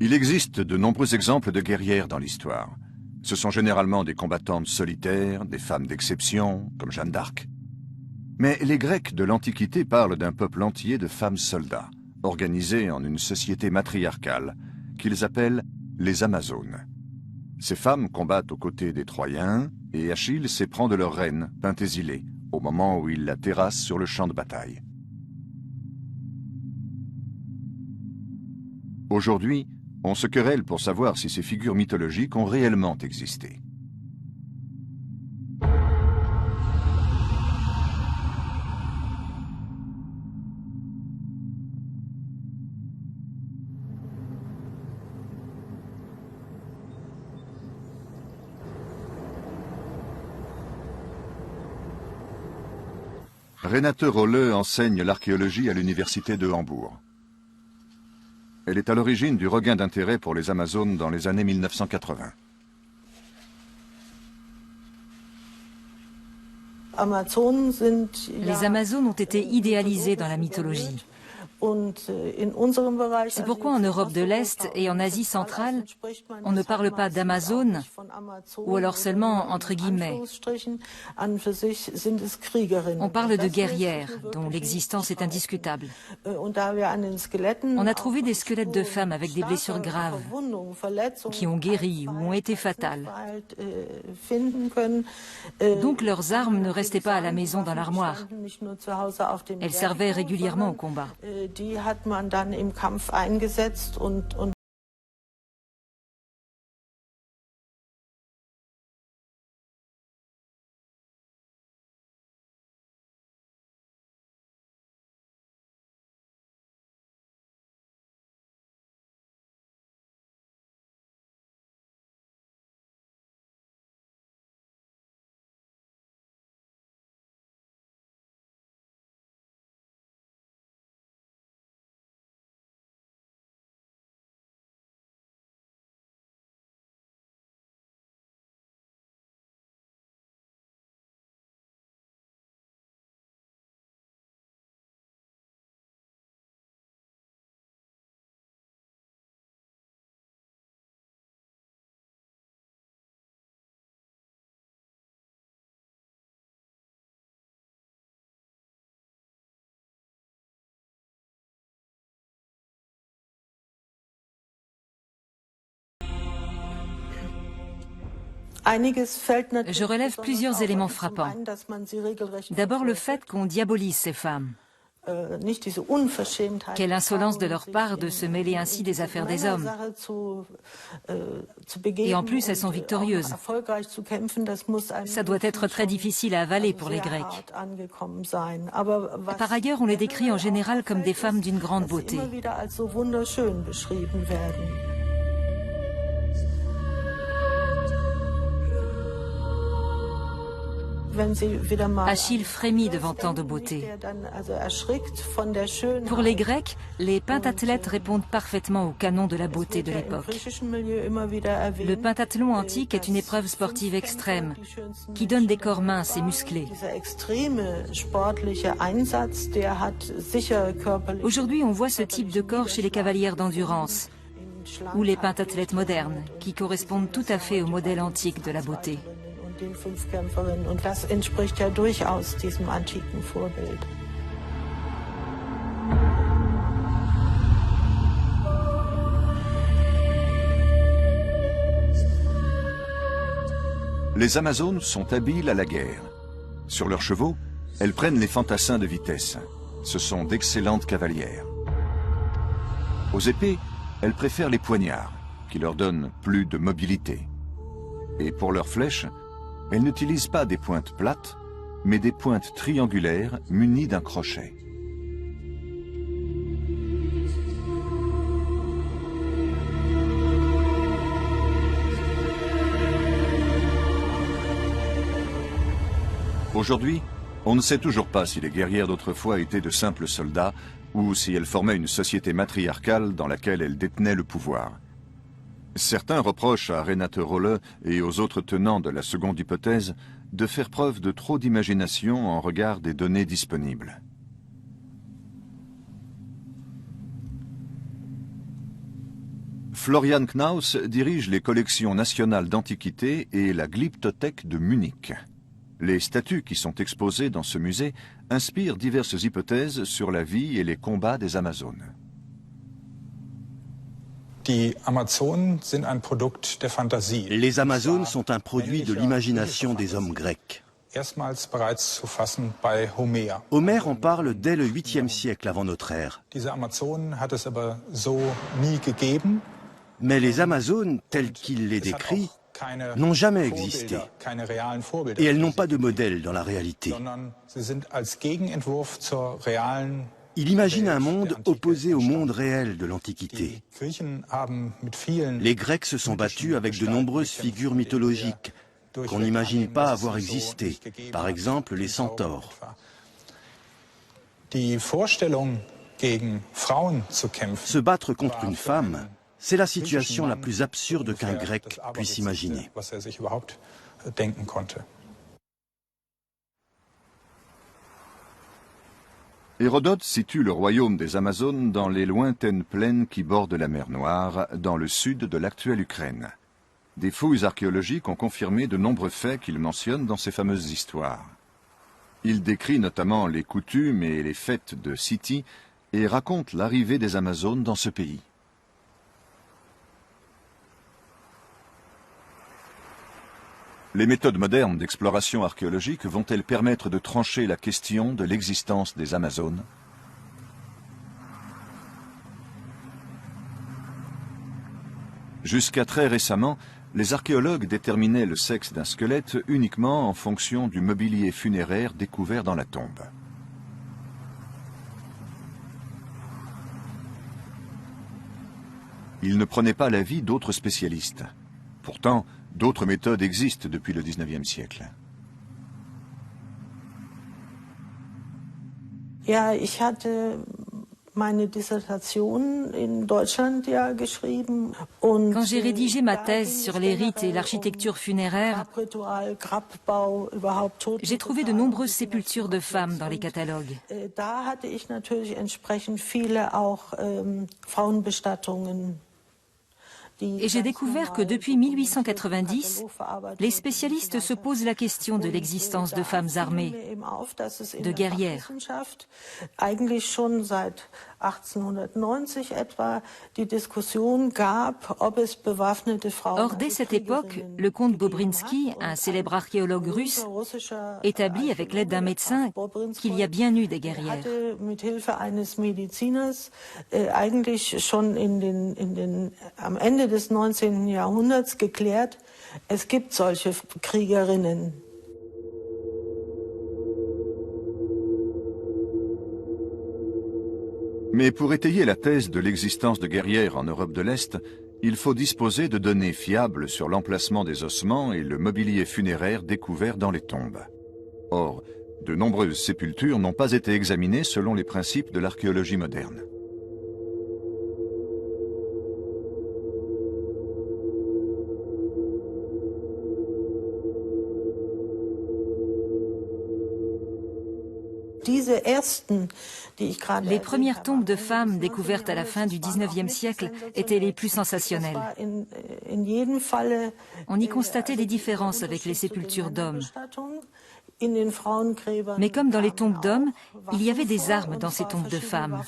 Il existe de nombreux exemples de guerrières dans l'histoire. Ce sont généralement des combattantes solitaires, des femmes d'exception, comme Jeanne d'Arc. Mais les Grecs de l'Antiquité parlent d'un peuple entier de femmes soldats, organisés en une société matriarcale, qu'ils appellent les Amazones. Ces femmes combattent aux côtés des Troyens, et Achille s'éprend de leur reine, Penthésile, au moment où il la terrasse sur le champ de bataille. Aujourd'hui, on se querelle pour savoir si ces figures mythologiques ont réellement existé. Renate Rolle enseigne l'archéologie à l'université de Hambourg. Elle est à l'origine du regain d'intérêt pour les Amazones dans les années 1980. Les Amazones ont été idéalisées dans la mythologie. C'est pourquoi en Europe de l'Est et en Asie centrale, on ne parle pas d'Amazones, ou alors seulement entre guillemets. On parle de guerrières, dont l'existence est indiscutable. On a trouvé des squelettes de femmes avec des blessures graves, qui ont guéri ou ont été fatales. Donc leurs armes ne restaient pas à la maison dans l'armoire. Elles servaient régulièrement au combat. Die hat man dann im Kampf eingesetzt und Je relève plusieurs éléments frappants. D'abord le fait qu'on diabolise ces femmes. Quelle insolence de leur part de se mêler ainsi des affaires des hommes. Et en plus, elles sont victorieuses. Ça doit être très difficile à avaler pour les Grecs. Par ailleurs, on les décrit en général comme des femmes d'une grande beauté. Achille frémit devant tant de beauté. Pour les Grecs, les pentathlètes répondent parfaitement au canon de la beauté de l'époque. Le pentathlon antique est une épreuve sportive extrême, qui donne des corps minces et musclés. Aujourd'hui, on voit ce type de corps chez les cavalières d'endurance, ou les pentathlètes modernes, qui correspondent tout à fait au modèle antique de la beauté. Den Fünfkämpferinnen, und das entspricht ja durchaus diesem antiken Vorbild. Les Amazones sont habiles à la guerre. Sur leurs chevaux, elles prennent les fantassins de vitesse. Ce sont d'excellentes cavalières. Aux épées, elles préfèrent les poignards, qui leur donnent plus de mobilité. Et pour leurs flèches, elles n'utilisent pas des pointes plates, mais des pointes triangulaires munies d'un crochet. Aujourd'hui, on ne sait toujours pas si les guerrières d'autrefois étaient de simples soldats ou si elles formaient une société matriarcale dans laquelle elles détenaient le pouvoir. Certains reprochent à Renate Rolle et aux autres tenants de la seconde hypothèse de faire preuve de trop d'imagination en regard des données disponibles. Florian Knaus dirige les collections nationales d'antiquités et la Glyptothèque de Munich. Les statues qui sont exposées dans ce musée inspirent diverses hypothèses sur la vie et les combats des Amazones. Les Amazones sont un produit de l'imagination des hommes grecs. Homère en parle dès le 8e siècle avant notre ère. Mais les Amazones, telles qu'il les décrit, n'ont jamais existé. Et elles n'ont pas de modèle dans la réalité. Il imagine un monde opposé au monde réel de l'Antiquité. Les Grecs se sont battus avec de nombreuses figures mythologiques qu'on n'imagine pas avoir existé, par exemple les centaures. Se battre contre une femme, c'est la situation la plus absurde qu'un Grec puisse imaginer. Hérodote situe le royaume des Amazones dans les lointaines plaines qui bordent la mer Noire, dans le sud de l'actuelle Ukraine. Des fouilles archéologiques ont confirmé de nombreux faits qu'il mentionne dans ses fameuses histoires. Il décrit notamment les coutumes et les fêtes de Siti et raconte l'arrivée des Amazones dans ce pays. Les méthodes modernes d'exploration archéologique vont-elles permettre de trancher la question de l'existence des Amazones ? Jusqu'à très récemment, les archéologues déterminaient le sexe d'un squelette uniquement en fonction du mobilier funéraire découvert dans la tombe. Ils ne prenaient pas l'avis d'autres spécialistes. Pourtant, d'autres méthodes existent depuis le XIXe siècle. Ja, ich hatte meine Dissertation in Deutschland ja geschrieben. Und Quand j'ai rédigé ma thèse sur les rites et l'architecture funéraire, j'ai trouvé de nombreuses sépultures de femmes dans les catalogues. Da hatte ich natürlich entsprechend viele auch Frauenbestattungen. Et j'ai découvert que depuis 1890, les spécialistes se posent la question de l'existence de femmes armées, de guerrières. Eigentlich schon seit 1890 etwa die Diskussion gab, ob es bewaffnete Frauen. Or, dès cette époque, le comte Bobrinsky, un célèbre archéologue russe, établit avec l'aide d'un médecin qu'il y a bien eu des guerrières. Mit Hilfe eines Mediziners eigentlich schon am Ende des 19. Jahrhunderts geklärt, es gibt solche Kriegerinnen. Mais pour étayer la thèse de l'existence de guerrières en Europe de l'Est, il faut disposer de données fiables sur l'emplacement des ossements et le mobilier funéraire découvert dans les tombes. Or, de nombreuses sépultures n'ont pas été examinées selon les principes de l'archéologie moderne. Les premières tombes de femmes découvertes à la fin du XIXe siècle étaient les plus sensationnelles. On y constatait des différences avec les sépultures d'hommes. Mais comme dans les tombes d'hommes, il y avait des armes dans ces tombes de femmes.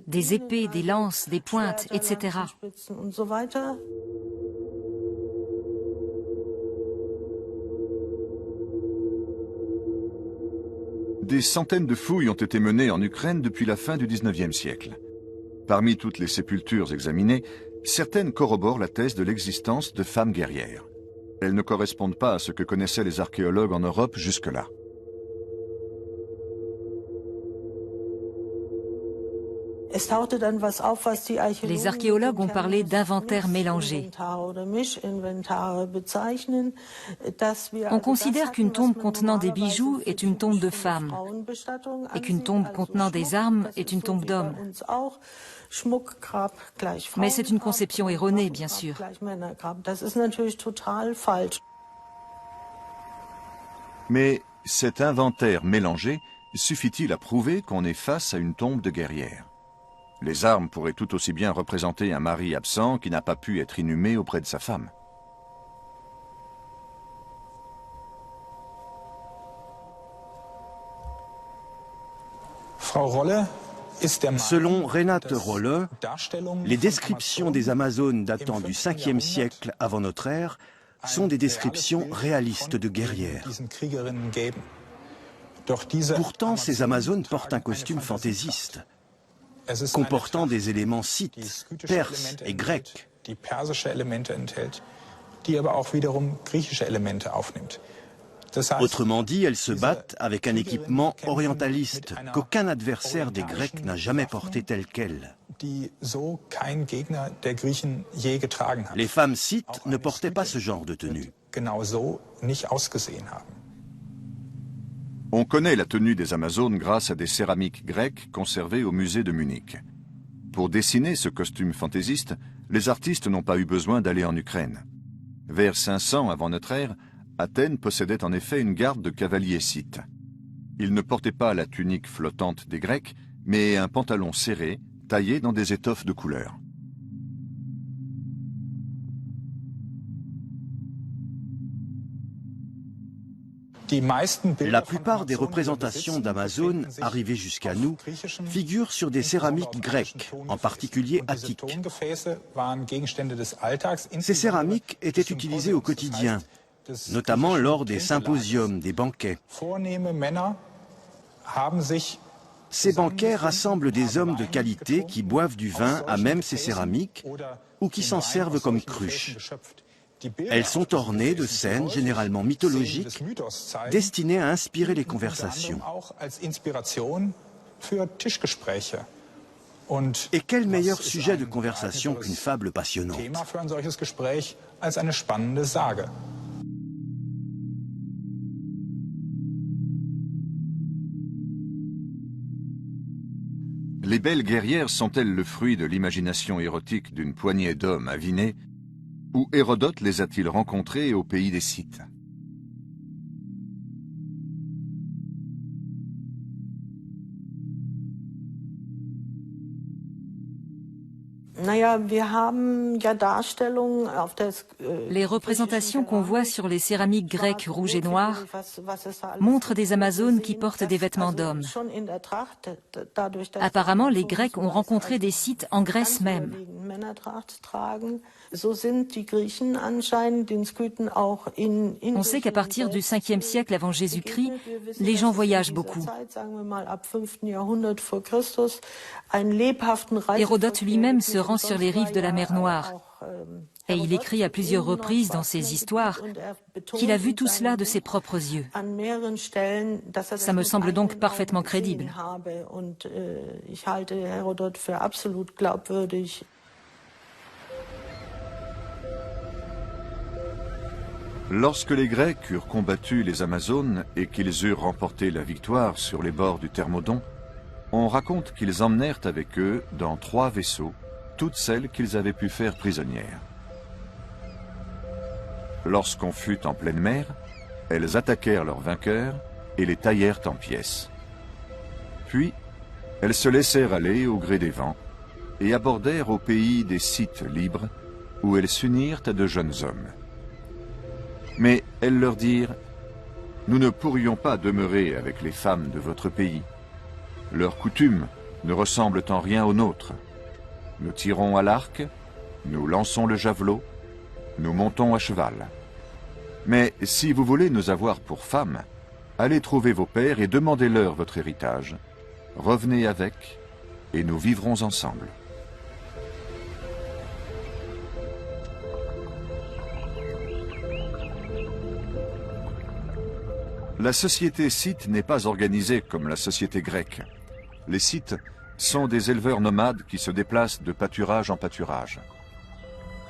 Des épées, des lances, des pointes, etc. Des centaines de fouilles ont été menées en Ukraine depuis la fin du XIXe siècle. Parmi toutes les sépultures examinées, certaines corroborent la thèse de l'existence de femmes guerrières. Elles ne correspondent pas à ce que connaissaient les archéologues en Europe jusque-là. Les archéologues ont parlé d'inventaire mélangé. On considère qu'une tombe contenant des bijoux est une tombe de femme et qu'une tombe contenant des armes est une tombe d'homme. Mais c'est une conception erronée, bien sûr. Mais cet inventaire mélangé suffit-il à prouver qu'on est face à une tombe de guerrière ? Les armes pourraient tout aussi bien représenter un mari absent qui n'a pas pu être inhumé auprès de sa femme. Selon Renate Rolle, les descriptions des Amazones datant du 5e siècle avant notre ère sont des descriptions réalistes de guerrières. Pourtant, ces Amazones portent un costume fantaisiste, comportant des éléments scythes, perses et grecs. Autrement dit, elles se battent avec un équipement orientaliste qu'aucun adversaire des Grecs n'a jamais porté tel quel. Les femmes scythes ne portaient pas ce genre de tenue. On connaît la tenue des Amazones grâce à des céramiques grecques conservées au musée de Munich. Pour dessiner ce costume fantaisiste, les artistes n'ont pas eu besoin d'aller en Ukraine. Vers 500 avant notre ère, Athènes possédait en effet une garde de cavaliers scythes. Ils ne portaient pas la tunique flottante des Grecs, mais un pantalon serré, taillé dans des étoffes de couleur. La plupart des représentations d'Amazones arrivées jusqu'à nous figurent sur des céramiques grecques, en particulier attiques. Ces céramiques étaient utilisées au quotidien, notamment lors des symposiums, des banquets. Ces banquets rassemblent des hommes de qualité qui boivent du vin à même ces céramiques ou qui s'en servent comme cruches. Elles sont ornées de scènes généralement mythologiques destinées à inspirer les conversations. Et quel meilleur sujet de conversation qu'une fable passionnante? Les belles guerrières sont-elles le fruit de l'imagination érotique d'une poignée d'hommes avinés, ou Hérodote les a-t-il rencontrées au pays des Scythes? Les représentations qu'on voit sur les céramiques grecques rouges et noires montrent des Amazones qui portent des vêtements d'hommes. Apparemment, les Grecs ont rencontré des Scythes en Grèce même. On sait qu'à partir du 5e siècle avant Jésus-Christ, les gens voyagent beaucoup. Hérodote lui-même se rend sur les rives de la mer Noire. Et il écrit à plusieurs reprises dans ses histoires qu'il a vu tout cela de ses propres yeux. Ça me semble donc parfaitement crédible. Lorsque les Grecs eurent combattu les Amazones et qu'ils eurent remporté la victoire sur les bords du Thermodon, on raconte qu'ils emmenèrent avec eux, dans 3 vaisseaux, toutes celles qu'ils avaient pu faire prisonnières. Lorsqu'on fut en pleine mer, elles attaquèrent leurs vainqueurs et les taillèrent en pièces. Puis, elles se laissèrent aller au gré des vents et abordèrent au pays des Scythes libres, où elles s'unirent à de jeunes hommes. Mais elles leur dirent « Nous ne pourrions pas demeurer avec les femmes de votre pays. Leurs coutumes ne ressemblent en rien aux nôtres. Nous tirons à l'arc, nous lançons le javelot, nous montons à cheval. Mais si vous voulez nous avoir pour femmes, allez trouver vos pères et demandez-leur votre héritage. Revenez avec, et nous vivrons ensemble. » La société scythe n'est pas organisée comme la société grecque. Les Scythes sont des éleveurs nomades qui se déplacent de pâturage en pâturage.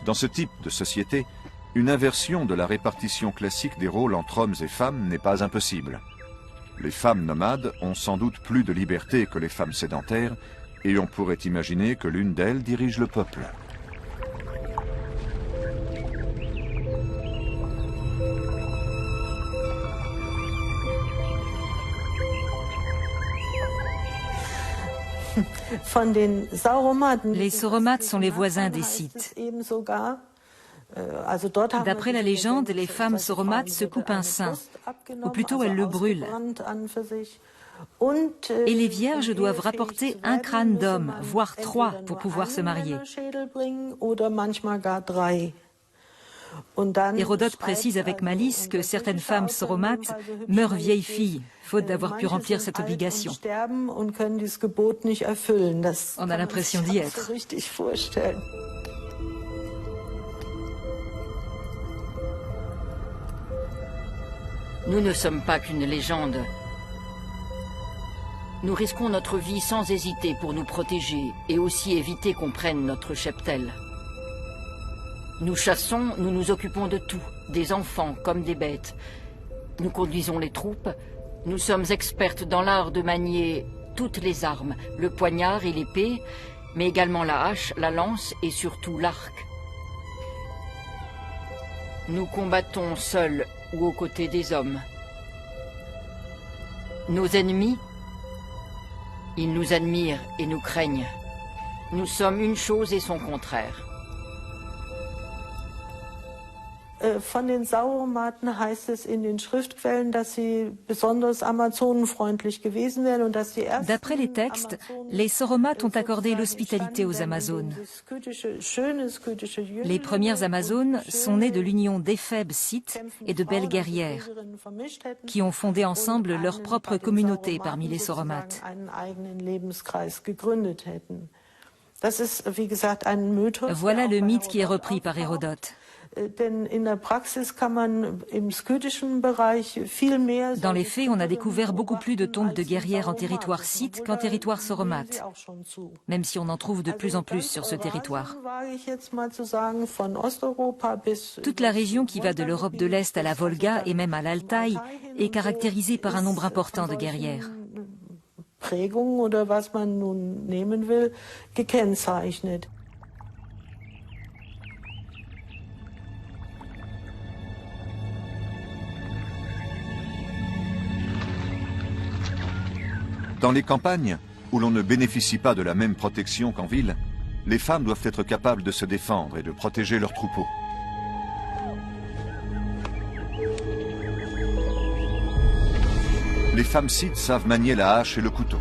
Dans ce type de société, une inversion de la répartition classique des rôles entre hommes et femmes n'est pas impossible. Les femmes nomades ont sans doute plus de liberté que les femmes sédentaires, et on pourrait imaginer que l'une d'elles dirige le peuple. Les Sauromates sont les voisins des Scythes. D'après la légende, les femmes sauromates se coupent un sein, ou plutôt elles le brûlent. Et les vierges doivent rapporter un crâne d'homme, voire 3, pour pouvoir se marier. Hérodote précise avec malice que certaines femmes sauromates meurent vieilles filles, faute d'avoir pu remplir cette obligation. On a l'impression d'y être. Nous ne sommes pas qu'une légende. Nous risquons notre vie sans hésiter pour nous protéger et aussi éviter qu'on prenne notre cheptel. Nous chassons, nous nous occupons de tout, des enfants comme des bêtes. Nous conduisons les troupes. Nous sommes expertes dans l'art de manier toutes les armes, le poignard et l'épée, mais également la hache, la lance et surtout l'arc. Nous combattons seuls ou aux côtés des hommes. Nos ennemis, ils nous admirent et nous craignent. Nous sommes une chose et son contraire. Von den Sauromaten heißt es in den Schriftquellen, dass sie besonders amazonenfreundlich gewesen wären und dass die ersten. D'après les textes, les Sauromates ont accordé l'hospitalité aux Amazones. Les premières Amazones sont nées de l'union d'éphèbes scythes et de belles guerrières, qui ont fondé ensemble leur propre communauté parmi les Sauromates. Voilà le mythe qui est repris par Hérodote. Dans les faits, on a découvert beaucoup plus de tombes de guerrières en territoire scythe qu'en territoire sauromate, même si on en trouve de plus en plus sur ce territoire. Toute la région qui va de l'Europe de l'Est à la Volga et même à l'Altaï est caractérisée par un nombre important de guerrières. Dans les campagnes, où l'on ne bénéficie pas de la même protection qu'en ville, les femmes doivent être capables de se défendre et de protéger leurs troupeaux. Les femmes scythes savent manier la hache et le couteau.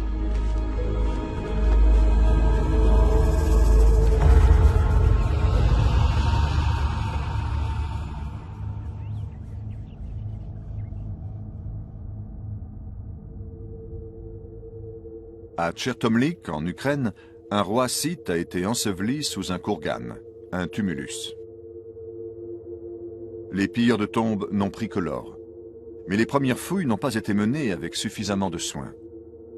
À Tchertomlik, en Ukraine, un roi scythe a été enseveli sous un kurgan, un tumulus. Les pilleurs de tombes n'ont pris que l'or. Mais les premières fouilles n'ont pas été menées avec suffisamment de soin.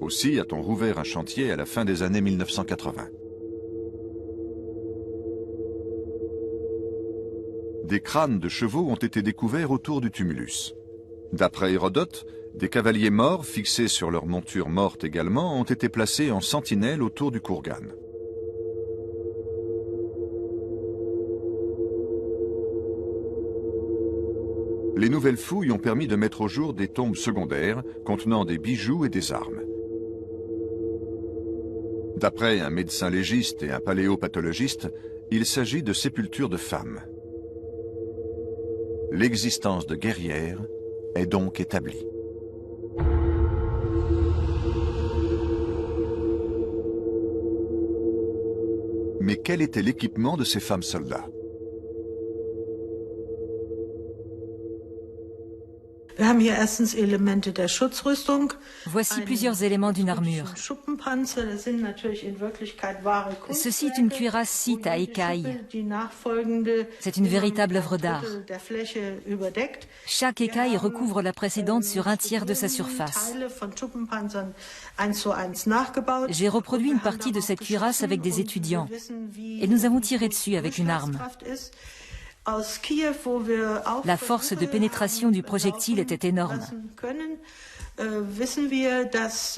Aussi a-t-on rouvert un chantier à la fin des années 1980. Des crânes de chevaux ont été découverts autour du tumulus. D'après Hérodote, des cavaliers morts, fixés sur leur monture morte également, ont été placés en sentinelle autour du kurgan. Les nouvelles fouilles ont permis de mettre au jour des tombes secondaires contenant des bijoux et des armes. D'après un médecin légiste et un paléopathologiste, il s'agit de sépultures de femmes. L'existence de guerrières est donc établie. Mais quel était l'équipement de ces femmes soldats? Voici plusieurs éléments d'une armure. Ceci est une cuirasse scythe à écailles. C'est une véritable œuvre d'art. Chaque écaille recouvre la précédente sur un tiers de sa surface. J'ai reproduit une partie de cette cuirasse avec des étudiants et nous avons tiré dessus avec une arme. La force de pénétration du projectile était énorme.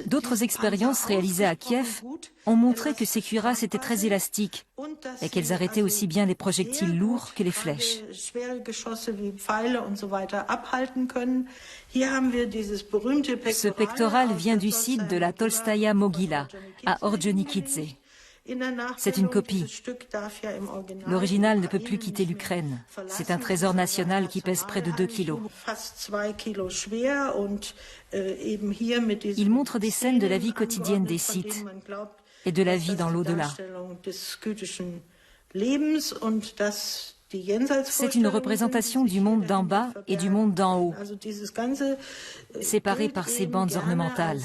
D'autres expériences réalisées à Kiev ont montré que ces cuirasses étaient très élastiques et qu'elles arrêtaient aussi bien les projectiles lourds que les flèches. Ce pectoral vient du site de la Tolstaïa Mogila, à Ordzhonikidze. C'est une copie. L'original ne peut plus quitter l'Ukraine. C'est un trésor national qui pèse près de 2 kilos. Il montre des scènes de la vie quotidienne des Scythes et de la vie dans l'au-delà. C'est une représentation du monde d'en bas et du monde d'en haut, séparés par ces bandes ornementales.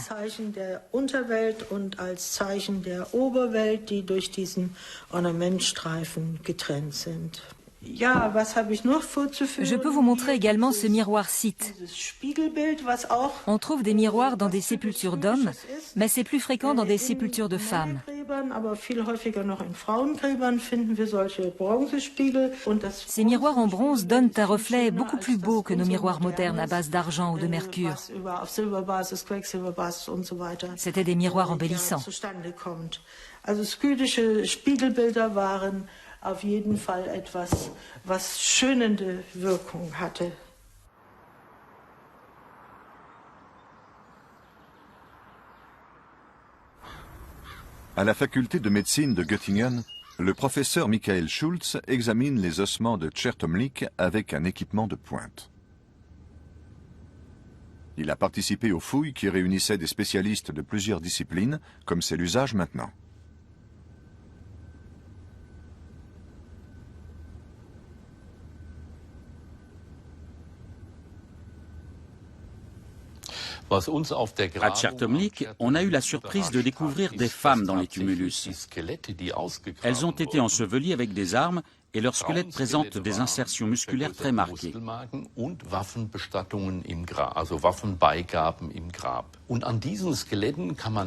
Je peux vous montrer également ce miroir scythe. On trouve des miroirs dans des sépultures d'hommes, mais c'est plus fréquent dans des sépultures de femmes. Ces miroirs en bronze donnent un reflet beaucoup plus beau que nos miroirs modernes à base d'argent ou de mercure. C'était des miroirs embellissants. Auf jeden Fall etwas, was schönende Wirkung hatte. À la faculté de médecine de Göttingen, le professeur Michael Schultz examine les ossements de Czertomlik avec un équipement de pointe. Il a participé aux fouilles qui réunissaient des spécialistes de plusieurs disciplines, comme c'est l'usage maintenant. À Czertomlik, on a eu la surprise de découvrir des femmes dans les tumulus. Elles ont été ensevelies avec des armes et leurs squelettes présentent des insertions musculaires très marquées.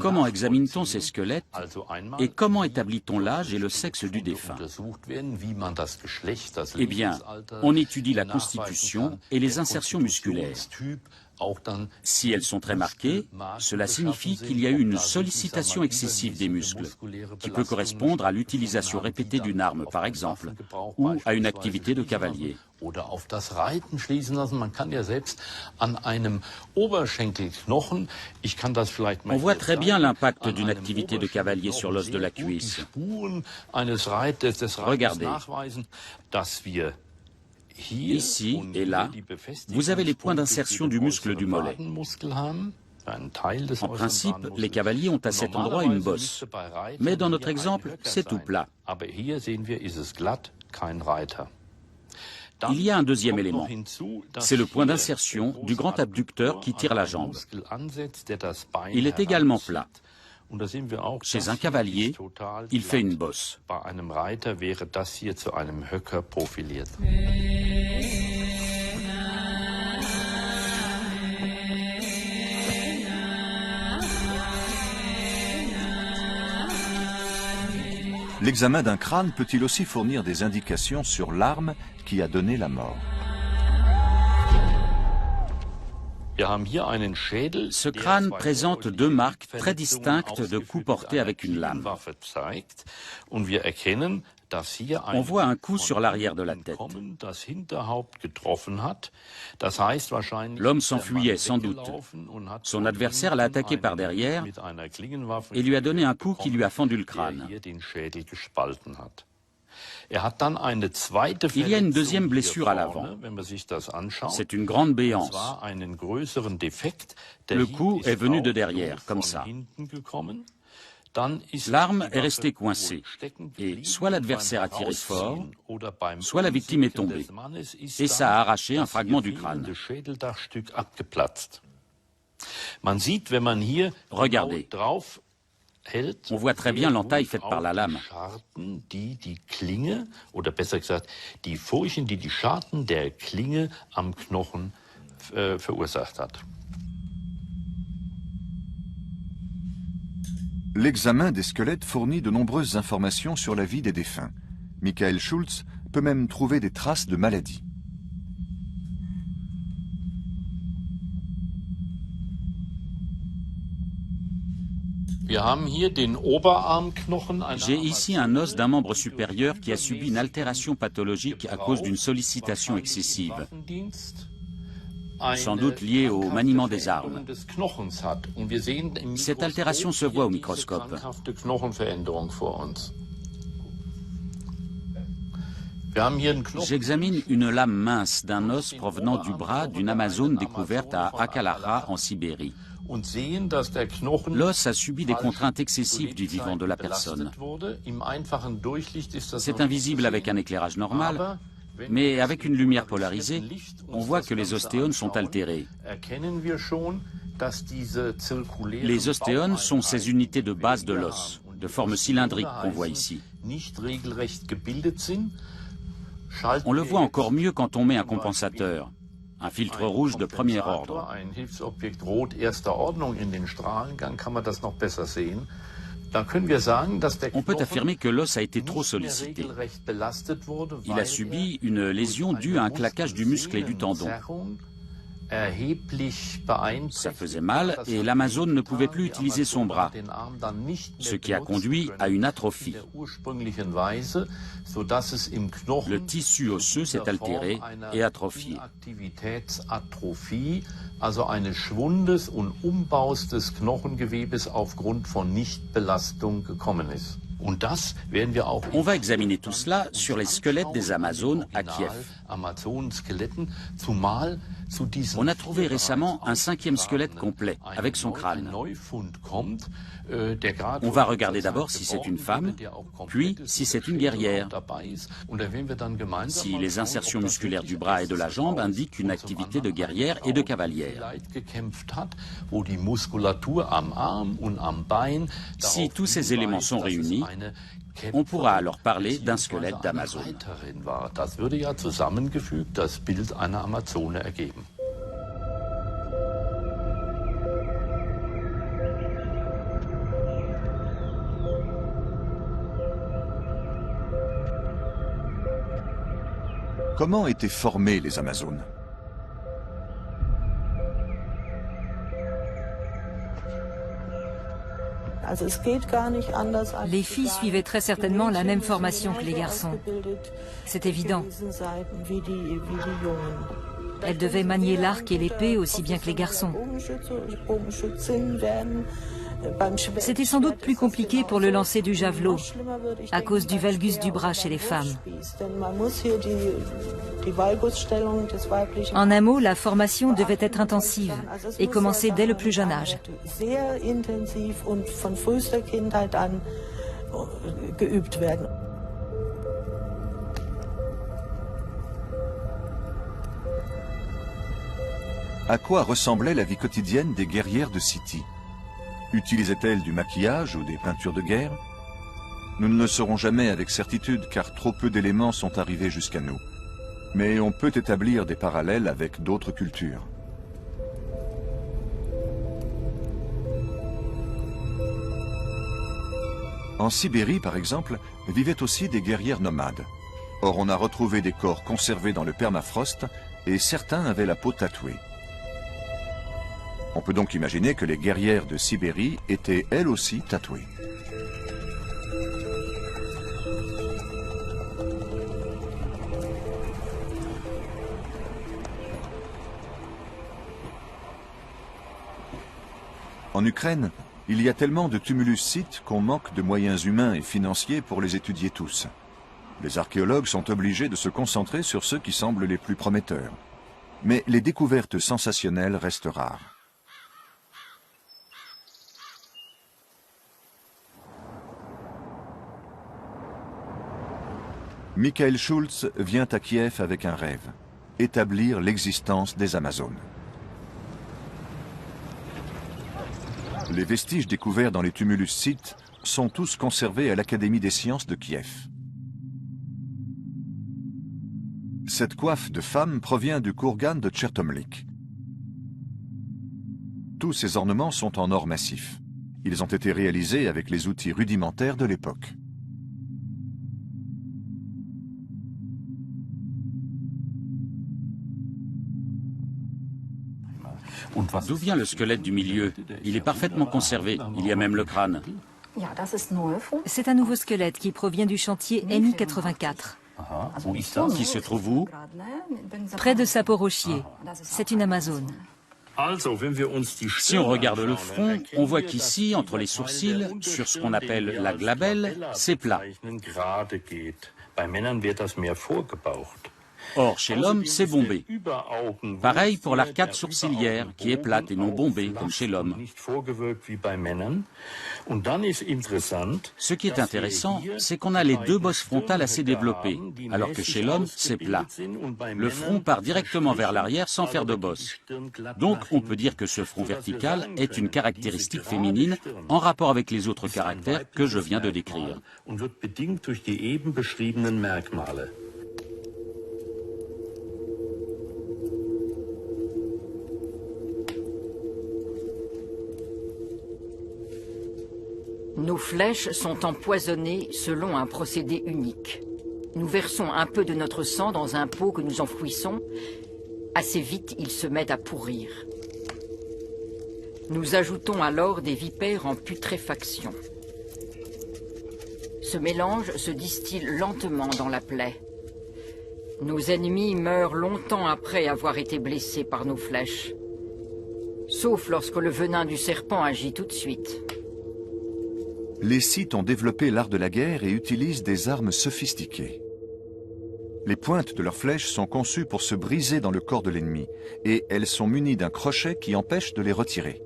Comment examine-t-on ces squelettes et comment établit-on l'âge et le sexe du défunt? Eh bien, on étudie la constitution et les insertions musculaires. Si elles sont très marquées, cela signifie qu'il y a eu une sollicitation excessive des muscles, qui peut correspondre à l'utilisation répétée d'une arme, par exemple, ou à une activité de cavalier. On voit très bien l'impact d'une activité de cavalier sur l'os de la cuisse. Regardez. Ici et là, vous avez les points d'insertion du muscle du mollet. En principe, les cavaliers ont à cet endroit une bosse. Mais dans notre exemple, c'est tout plat. Il y a un deuxième élément. C'est le point d'insertion du grand abducteur qui tire la jambe. Il est également plat. Chez un cavalier, il fait une bosse. L'examen d'un crâne peut-il aussi fournir des indications sur l'arme qui a donné la mort? Ce crâne présente deux marques très distinctes de coups portés avec une lame. On voit un coup sur l'arrière de la tête. L'homme s'enfuyait sans doute. Son adversaire l'a attaqué par derrière et lui a donné un coup qui lui a fendu le crâne. Il y a une deuxième blessure à l'avant. C'est une grande béance. Le coup est venu de derrière, comme ça. L'arme est restée coincée, et soit l'adversaire a tiré fort, soit la victime est tombée, et ça a arraché un fragment du crâne. Regardez, on voit très bien l'entaille faite par la lame. L'examen des squelettes fournit de nombreuses informations sur la vie des défunts. Michael Schultz peut même trouver des traces de maladies. J'ai ici un os d'un membre supérieur qui a subi une altération pathologique à cause d'une sollicitation excessive, sans doute liée au maniement des armes. Cette altération se voit au microscope. J'examine une lame mince d'un os provenant du bras d'une Amazone découverte à Akallara en Sibérie. L'os a subi des contraintes excessives du vivant de la personne. C'est invisible avec un éclairage normal, mais avec une lumière polarisée, on voit que les ostéones sont altérées. Les ostéones sont ces unités de base de l'os, de forme cylindrique qu'on voit ici. On le voit encore mieux quand on met un compensateur, un filtre rouge de premier ordre. On peut affirmer que l'os a été trop sollicité. Il a subi une lésion due à un claquage du muscle et du tendon. Ça faisait mal et l'Amazone ne pouvait plus utiliser son bras, ce qui a conduit à une atrophie. Le tissu osseux s'est altéré et atrophié. Also eines Schwundes und Umbaus des Knochengewebes aufgrund von Nichtbelastung gekommen ist. On va examiner tout cela sur les squelettes des Amazones à Kiev. On a trouvé récemment un 5e squelette complet, avec son crâne. On va regarder d'abord si c'est une femme, puis si c'est une guerrière. Si les insertions musculaires du bras et de la jambe indiquent une activité de guerrière et de cavalière. Si tous ces éléments sont réunis, on pourra alors parler d'un squelette d'Amazone. Comment étaient formées les Amazones? Les filles suivaient très certainement la même formation que les garçons. C'est évident. Elles devaient manier l'arc et l'épée aussi bien que les garçons. C'était sans doute plus compliqué pour le lancer du javelot, à cause du valgus du bras chez les femmes. En un mot, la formation devait être intensive et commencer dès le plus jeune âge. À quoi ressemblait la vie quotidienne des guerrières de Scythie? Utilisaient-elles du maquillage ou des peintures de guerre? Nous ne le saurons jamais avec certitude car trop peu d'éléments sont arrivés jusqu'à nous. Mais on peut établir des parallèles avec d'autres cultures. En Sibérie, par exemple, vivaient aussi des guerrières nomades. Or, on a retrouvé des corps conservés dans le permafrost et certains avaient la peau tatouée. On peut donc imaginer que les guerrières de Sibérie étaient elles aussi tatouées. En Ukraine, il y a tellement de tumulus-sites qu'on manque de moyens humains et financiers pour les étudier tous. Les archéologues sont obligés de se concentrer sur ceux qui semblent les plus prometteurs. Mais les découvertes sensationnelles restent rares. Michael Schultz vient à Kiev avec un rêve, établir l'existence des Amazones. Les vestiges découverts dans les tumulus-sites sont tous conservés à l'Académie des sciences de Kiev. Cette coiffe de femme provient du Kurgan de Chertomlik. Tous ces ornements sont en or massif. Ils ont été réalisés avec les outils rudimentaires de l'époque. D'où vient le squelette du milieu? Il est parfaitement conservé, il y a même le crâne. C'est un nouveau squelette qui provient du chantier Mi-84. Qui se trouve où? Près de Saporochier. C'est une Amazone. Si on regarde le front, on voit qu'ici, entre les sourcils, sur ce qu'on appelle la glabelle, c'est plat. Or, chez l'homme, c'est bombé. Pareil pour l'arcade sourcilière, qui est plate et non bombée, comme chez l'homme. Ce qui est intéressant, c'est qu'on a les deux bosses frontales assez développées, alors que chez l'homme, c'est plat. Le front part directement vers l'arrière sans faire de bosse. Donc, on peut dire que ce front vertical est une caractéristique féminine en rapport avec les autres caractères que je viens de décrire. Nos flèches sont empoisonnées selon un procédé unique. Nous versons un peu de notre sang dans un pot que nous enfouissons. Assez vite, il se met à pourrir. Nous ajoutons alors des vipères en putréfaction. Ce mélange se distille lentement dans la plaie. Nos ennemis meurent longtemps après avoir été blessés par nos flèches. Sauf lorsque le venin du serpent agit tout de suite. Les Scythes ont développé l'art de la guerre et utilisent des armes sophistiquées. Les pointes de leurs flèches sont conçues pour se briser dans le corps de l'ennemi, et elles sont munies d'un crochet qui empêche de les retirer.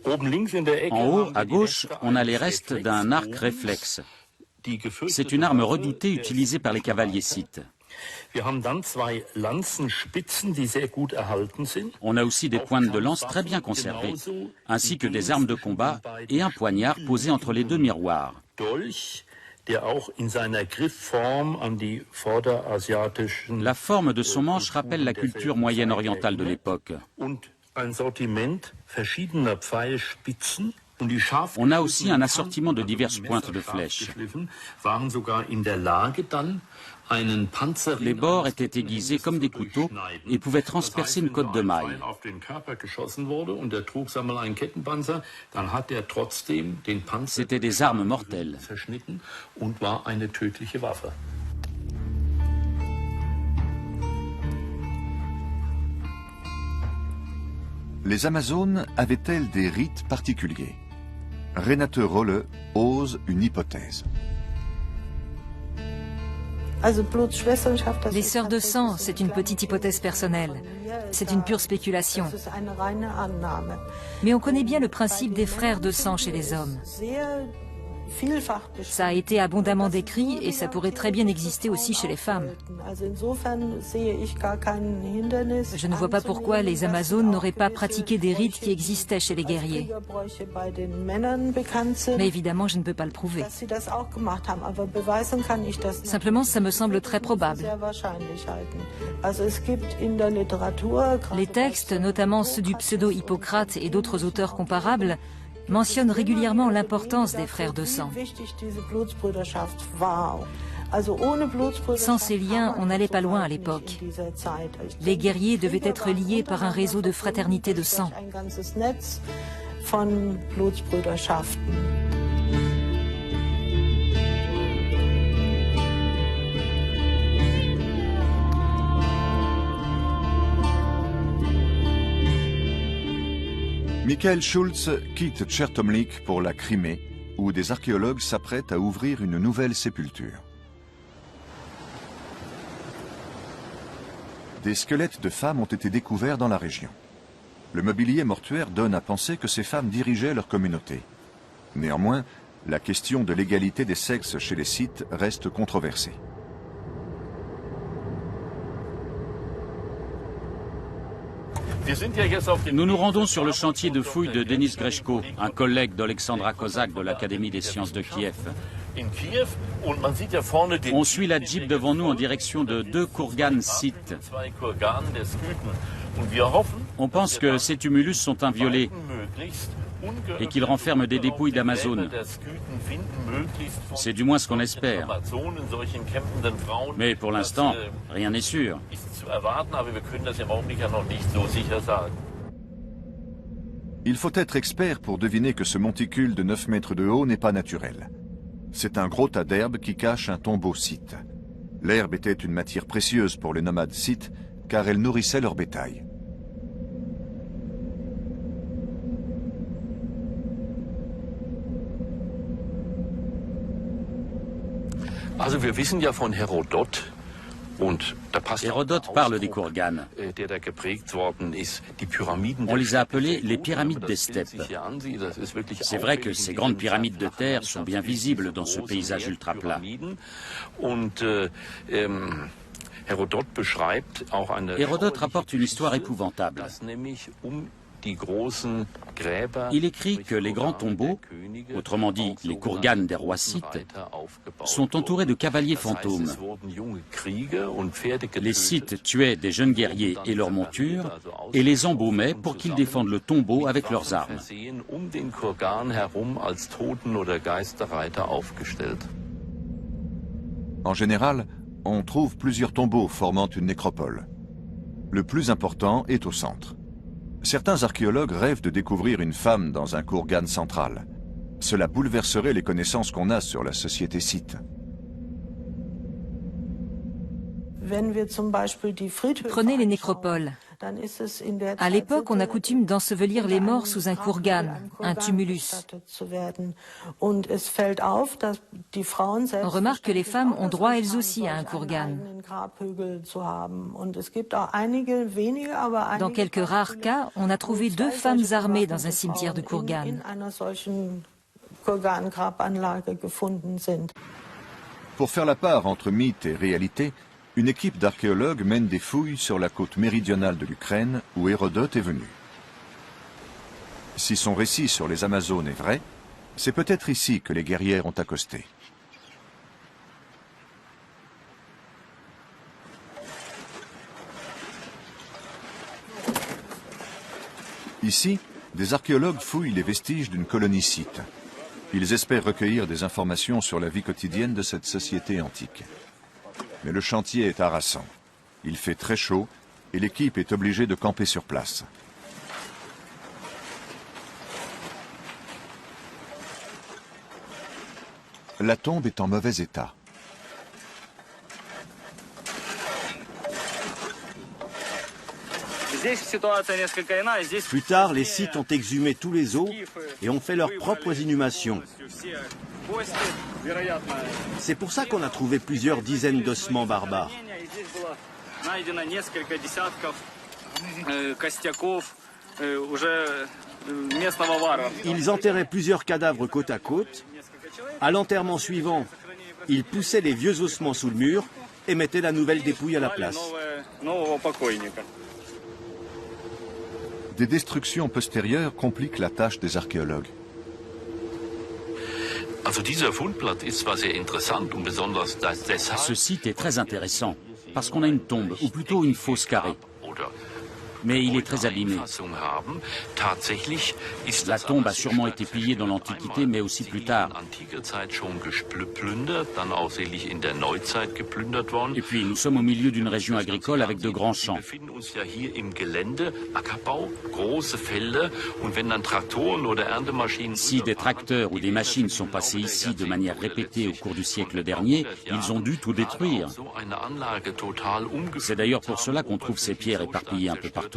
En haut, à gauche, on a les restes d'un arc réflexe. C'est une arme redoutée utilisée par les cavaliers scythes. On a aussi des pointes de lance très bien conservées, ainsi que des armes de combat et un poignard posé entre les deux miroirs. La forme de son manche rappelle la culture moyenne-orientale de l'époque. On a aussi un assortiment de diverses pointes de flèches. Les bords étaient aiguisés comme des couteaux et pouvaient transpercer une cotte de maille. C'étaient des armes mortelles. Les Amazones avaient-elles des rites particuliers? Renate Rolle ose une hypothèse. Les sœurs de sang, c'est une petite hypothèse personnelle. C'est une pure spéculation. Mais on connaît bien le principe des frères de sang chez les hommes. Ça a été abondamment décrit et ça pourrait très bien exister aussi chez les femmes. Je ne vois pas pourquoi les Amazones n'auraient pas pratiqué des rites qui existaient chez les guerriers. Mais évidemment, je ne peux pas le prouver. Simplement, ça me semble très probable. Les textes, notamment ceux du pseudo-Hippocrate et d'autres auteurs comparables, mentionne régulièrement l'importance des frères de sang. Sans ces liens, on n'allait pas loin à l'époque. Les guerriers devaient être liés par un réseau de fraternité de sang. Michael Schultz quitte Chertomlik pour la Crimée, où des archéologues s'apprêtent à ouvrir une nouvelle sépulture. Des squelettes de femmes ont été découverts dans la région. Le mobilier mortuaire donne à penser que ces femmes dirigeaient leur communauté. Néanmoins, la question de l'égalité des sexes chez les Scythes reste controversée. Nous nous rendons sur le chantier de fouilles de Denis Grechko, un collègue d'Alexandra Kozak de l'Académie des sciences de Kiev. On suit la Jeep devant nous en direction de 2 kurgans scythes. On pense que ces tumulus sont inviolés et qu'il renferme des dépouilles d'Amazones. C'est du moins ce qu'on espère. Mais pour l'instant, rien n'est sûr. Il faut être expert pour deviner que ce monticule de 9 mètres de haut n'est pas naturel. C'est un gros tas d'herbe qui cache un tombeau scythe. L'herbe était une matière précieuse pour les nomades scythes, car elle nourrissait leur bétail. Also wir wissen ja von Herodot, und da passt Hérodote parle des Kourganes. der da geprägt worden ist, die Pyramiden. On les a appelés les pyramides des steppes. C'est vrai que ces grandes pyramides de terre sont bien visibles dans ce paysage ultra plat. Hérodote rapporte une histoire épouvantable. Il écrit que les grands tombeaux, autrement dit les Kourganes des rois scythes, sont entourés de cavaliers fantômes. Les Scythes tuaient des jeunes guerriers et leurs montures et les embaumaient pour qu'ils défendent le tombeau avec leurs armes. En général, on trouve plusieurs tombeaux formant une nécropole. Le plus important est au centre. Certains archéologues rêvent de découvrir une femme dans un Kourgan central. Cela bouleverserait les connaissances qu'on a sur la société scythe. Prenez les nécropoles. À l'époque, on a coutume d'ensevelir les morts sous un Kourgan, un tumulus. On remarque que les femmes ont droit elles aussi à un Kourgan. Dans quelques rares cas, on a trouvé 2 femmes armées dans un cimetière de Kourgan. Pour faire la part entre mythe et réalité, une équipe d'archéologues mène des fouilles sur la côte méridionale de l'Ukraine où Hérodote est venu. Si son récit sur les Amazones est vrai, c'est peut-être ici que les guerrières ont accosté. Ici, des archéologues fouillent les vestiges d'une colonie scythe. Ils espèrent recueillir des informations sur la vie quotidienne de cette société antique. Mais le chantier est harassant. Il fait très chaud et l'équipe est obligée de camper sur place. La tombe est en mauvais état. Plus tard, les Scythes ont exhumé tous les os et ont fait leurs propres inhumations. C'est pour ça qu'on a trouvé plusieurs dizaines d'ossements barbares. Ils enterraient plusieurs cadavres côte à côte. À l'enterrement suivant, ils poussaient les vieux ossements sous le mur et mettaient la nouvelle dépouille à la place. Des destructions postérieures compliquent la tâche des archéologues. Ce site est très intéressant parce qu'on a une tombe, ou plutôt une fosse carrée. Mais il est très abîmé. La tombe a sûrement été pillée dans l'Antiquité, mais aussi plus tard. Et puis, nous sommes au milieu d'une région agricole avec de grands champs. Si des tracteurs ou des machines sont passés ici de manière répétée au cours du siècle dernier, ils ont dû tout détruire. C'est d'ailleurs pour cela qu'on trouve ces pierres éparpillées un peu partout.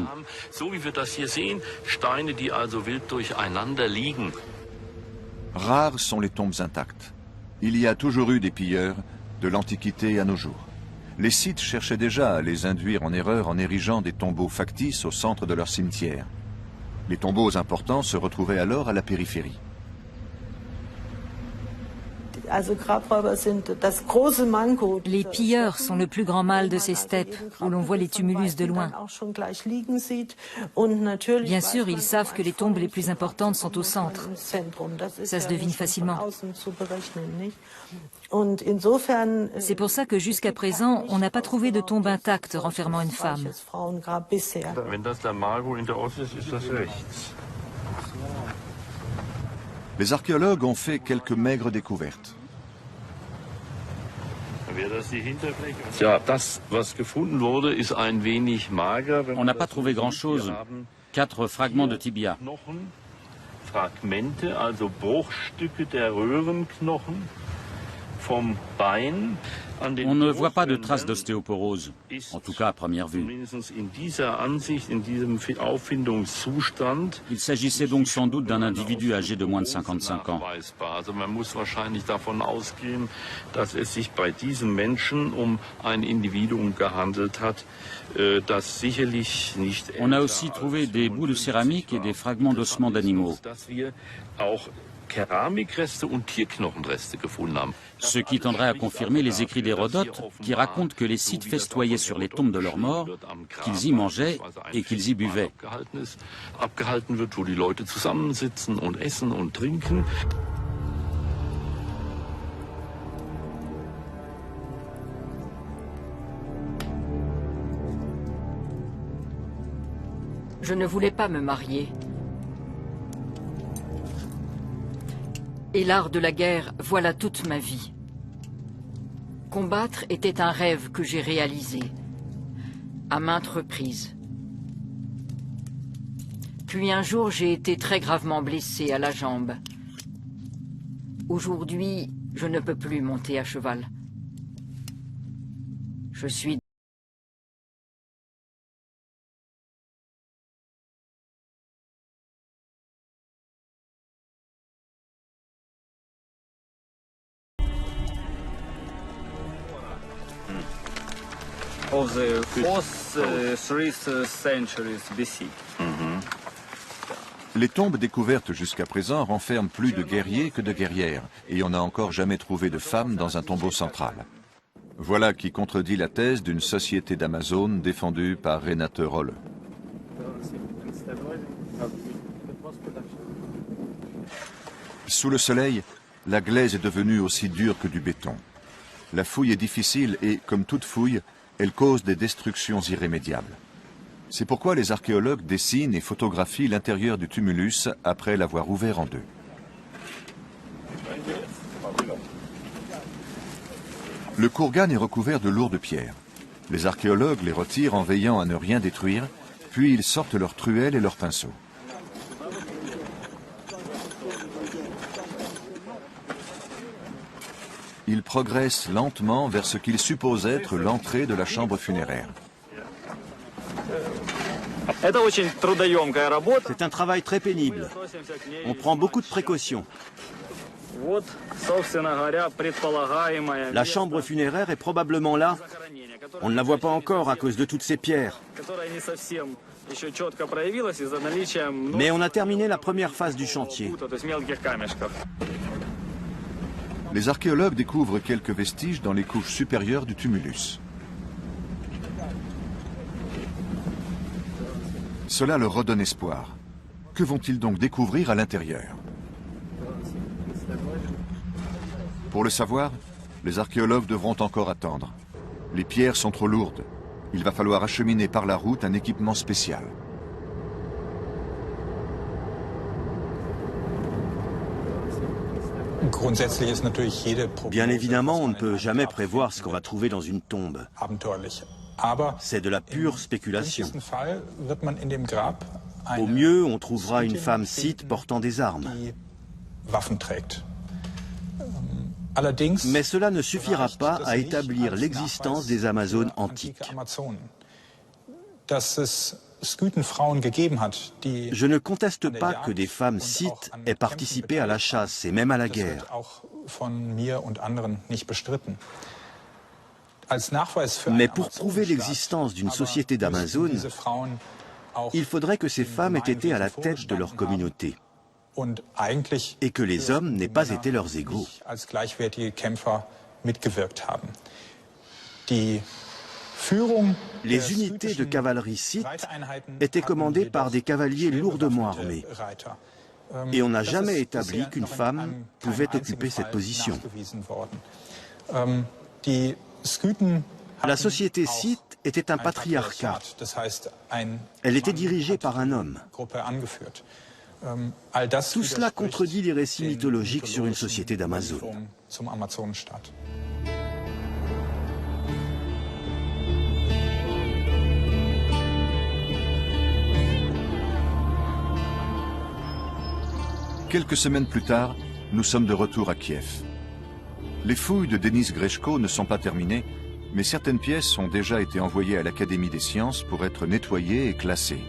Rares sont les tombes intactes. Il y a toujours eu des pilleurs, de l'Antiquité à nos jours. Les Scythes cherchaient déjà à les induire en erreur en érigeant des tombeaux factices au centre de leur cimetière. Les tombeaux importants se retrouvaient alors à la périphérie. Les pilleurs sont le plus grand mal de ces steppes, où l'on voit les tumulus de loin. Bien sûr, ils savent que les tombes les plus importantes sont au centre. Ça se devine facilement. C'est pour ça que jusqu'à présent, on n'a pas trouvé de tombe intacte renfermant une femme. Les archéologues ont fait quelques maigres découvertes. On n'a pas trouvé grand-chose. 4 fragments de tibia. Fragmente, also Bruchstücke der Röhrenknochen vom Bein. On ne voit pas de traces d'ostéoporose, en tout cas à première vue. Il s'agissait donc sans doute d'un individu âgé de moins de 55 ans. Man muss wahrscheinlich davon ausgehen, dass es sich bei diesem Menschen ein Individuum gehandelt hat, das sicherlich nicht. On a aussi trouvé des bouts de céramique et des fragments d'ossements d'animaux. Keramikreste und Tierknochenreste gefunden haben. Ce qui tendrait à confirmer les écrits d'Hérodote qui racontent que les Scythes festoyaient sur les tombes de leurs morts, qu'ils y mangeaient et qu'ils y buvaient. Abgehalten wird, wo die Leute zusammensitzen und essen und trinken. Je ne voulais pas me marier. Et l'art de la guerre, voilà toute ma vie. Combattre était un rêve que j'ai réalisé, à maintes reprises. Puis un jour, j'ai été très gravement blessée à la jambe. Aujourd'hui, je ne peux plus monter à cheval. Je suis of the 4th, 3rd centuries BC. Les tombes découvertes jusqu'à présent renferment plus de guerriers que de guerrières, et on n'a encore jamais trouvé de femmes dans un tombeau central. Voilà qui contredit la thèse d'une société d'Amazones défendue par Renate Rolle. Sous le soleil, la glaise est devenue aussi dure que du béton. La fouille est difficile et, comme toute fouille, elle cause des destructions irrémédiables. C'est pourquoi les archéologues dessinent et photographient l'intérieur du tumulus après l'avoir ouvert en deux. Le kurgan est recouvert de lourdes pierres. Les archéologues les retirent en veillant à ne rien détruire, puis ils sortent leurs truelles et leurs pinceaux. Ils progressent lentement vers ce qu'ils supposent être l'entrée de la chambre funéraire. C'est un travail très pénible. On prend beaucoup de précautions. La chambre funéraire est probablement là. On ne la voit pas encore à cause de toutes ces pierres. Mais on a terminé la première phase du chantier. Les archéologues découvrent quelques vestiges dans les couches supérieures du tumulus. Cela leur redonne espoir. Que vont-ils donc découvrir à l'intérieur? Pour le savoir, les archéologues devront encore attendre. Les pierres sont trop lourdes. Il va falloir acheminer par la route un équipement spécial. Bien évidemment, on ne peut jamais prévoir ce qu'on va trouver dans une tombe. C'est de la pure spéculation. Au mieux, on trouvera une femme scythe portant des armes. Mais cela ne suffira pas à établir l'existence des Amazones antiques. Je ne conteste pas que des femmes scythes aient participé à la chasse et même à la guerre. Mais pour prouver l'existence d'une société d'Amazones, il faudrait que ces femmes aient été à la tête de leur communauté et que les hommes n'aient pas été leurs égaux. Les unités de cavalerie scythe étaient commandées par des cavaliers lourdement armés. Et on n'a jamais établi qu'une femme pouvait occuper cette position. La société scythe était un patriarcat. Elle était dirigée par un homme. Tout cela contredit les récits mythologiques sur une société d'Amazone. Quelques semaines plus tard, nous sommes de retour à Kiev. Les fouilles de Denis Grechko ne sont pas terminées, mais certaines pièces ont déjà été envoyées à l'Académie des sciences pour être nettoyées et classées.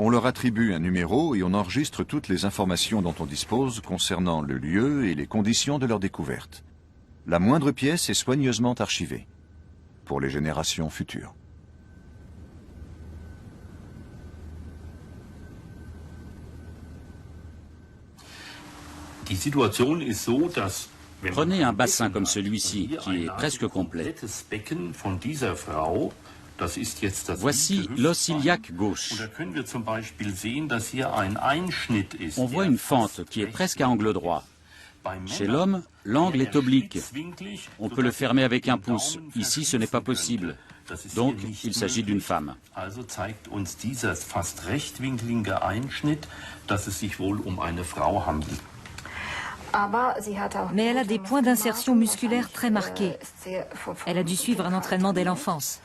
On leur attribue un numéro et on enregistre toutes les informations dont on dispose concernant le lieu et les conditions de leur découverte. La moindre pièce est soigneusement archivée pour les générations futures. Prenez un bassin comme celui-ci, qui est presque complet. Voici l'os iliaque gauche. On voit une fente qui est presque à angle droit. Chez l'homme, l'angle est oblique. On peut le fermer avec un pouce. Ici, ce n'est pas possible. Donc, il s'agit d'une femme. Mais elle a des points d'insertion musculaire très marqués. Elle a dû suivre un entraînement dès l'enfance.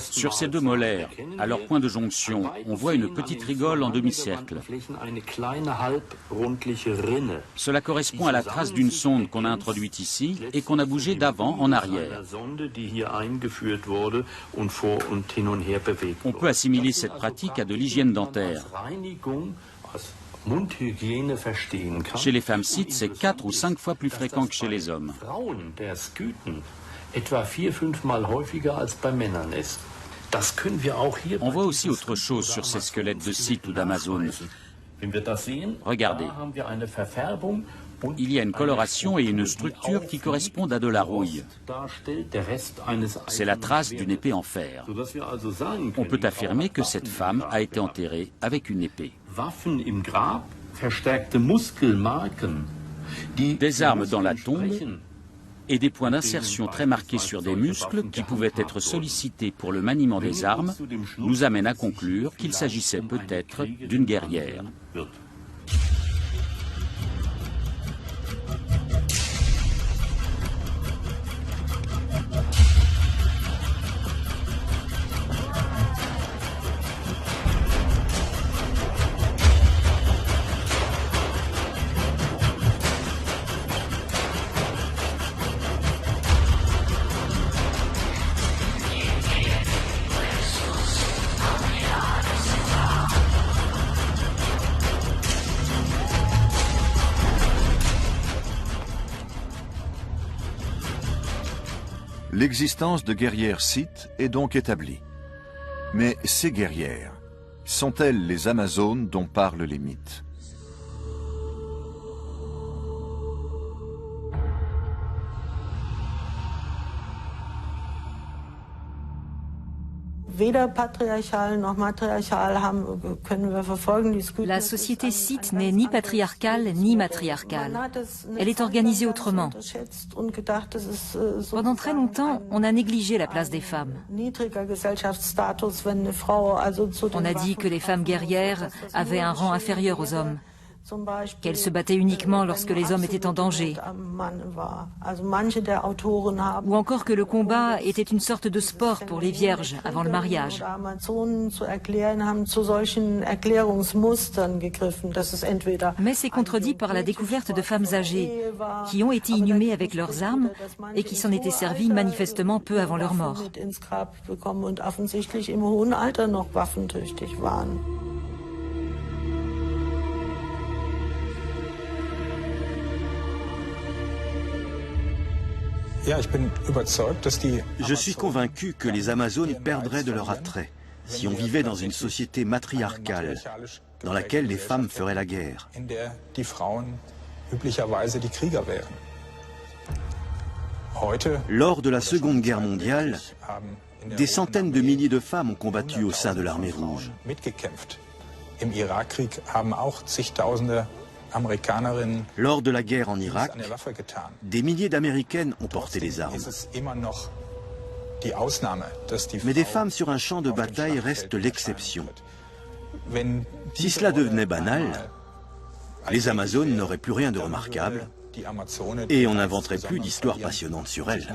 Sur ces deux molaires, à leur point de jonction, on voit une petite rigole en demi-cercle. Cela correspond à la trace d'une sonde qu'on a introduite ici et qu'on a bougée d'avant en arrière. On peut assimiler cette pratique à de l'hygiène dentaire. Chez les femmes scythes, c'est 4 ou 5 fois plus fréquent que chez les hommes. On voit aussi autre chose sur ces squelettes de Scythes ou d'Amazone. Regardez. Il y a une coloration et une structure qui correspondent à de la rouille. C'est la trace d'une épée en fer. On peut affirmer que cette femme a été enterrée avec une épée. Des armes dans la tombe et des points d'insertion très marqués sur des muscles qui pouvaient être sollicités pour le maniement des armes nous amènent à conclure qu'il s'agissait peut-être d'une guerrière. L'existence de guerrières scythes est donc établie. Mais ces guerrières, sont-elles les Amazones dont parlent les mythes ? La société scythe n'est ni patriarcale ni matriarcale. Elle est organisée autrement. Pendant très longtemps, on a négligé la place des femmes. On a dit que les femmes guerrières avaient un rang inférieur aux hommes, qu'elles se battaient uniquement lorsque les hommes étaient en danger, ou encore que le combat était une sorte de sport pour les vierges avant le mariage. Mais c'est contredit par la découverte de femmes âgées qui ont été inhumées avec leurs armes et qui s'en étaient servies manifestement peu avant leur mort. Je suis convaincu que les Amazones perdraient de leur attrait si on vivait dans une société matriarcale, dans laquelle les femmes feraient la guerre. Lors de la Seconde Guerre mondiale, des centaines de milliers de femmes ont combattu au sein de l'armée rouge. Lors de la guerre en Irak, des milliers d'Américaines ont porté les armes. Mais des femmes sur un champ de bataille restent l'exception. Si cela devenait banal, les Amazones n'auraient plus rien de remarquable et on n'inventerait plus d'histoires passionnantes sur elles.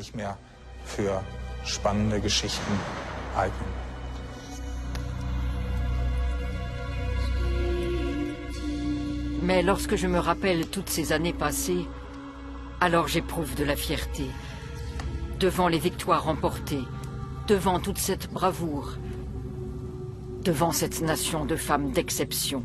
Mais lorsque je me rappelle toutes ces années passées, alors j'éprouve de la fierté. Devant les victoires remportées, devant toute cette bravoure, devant cette nation de femmes d'exception.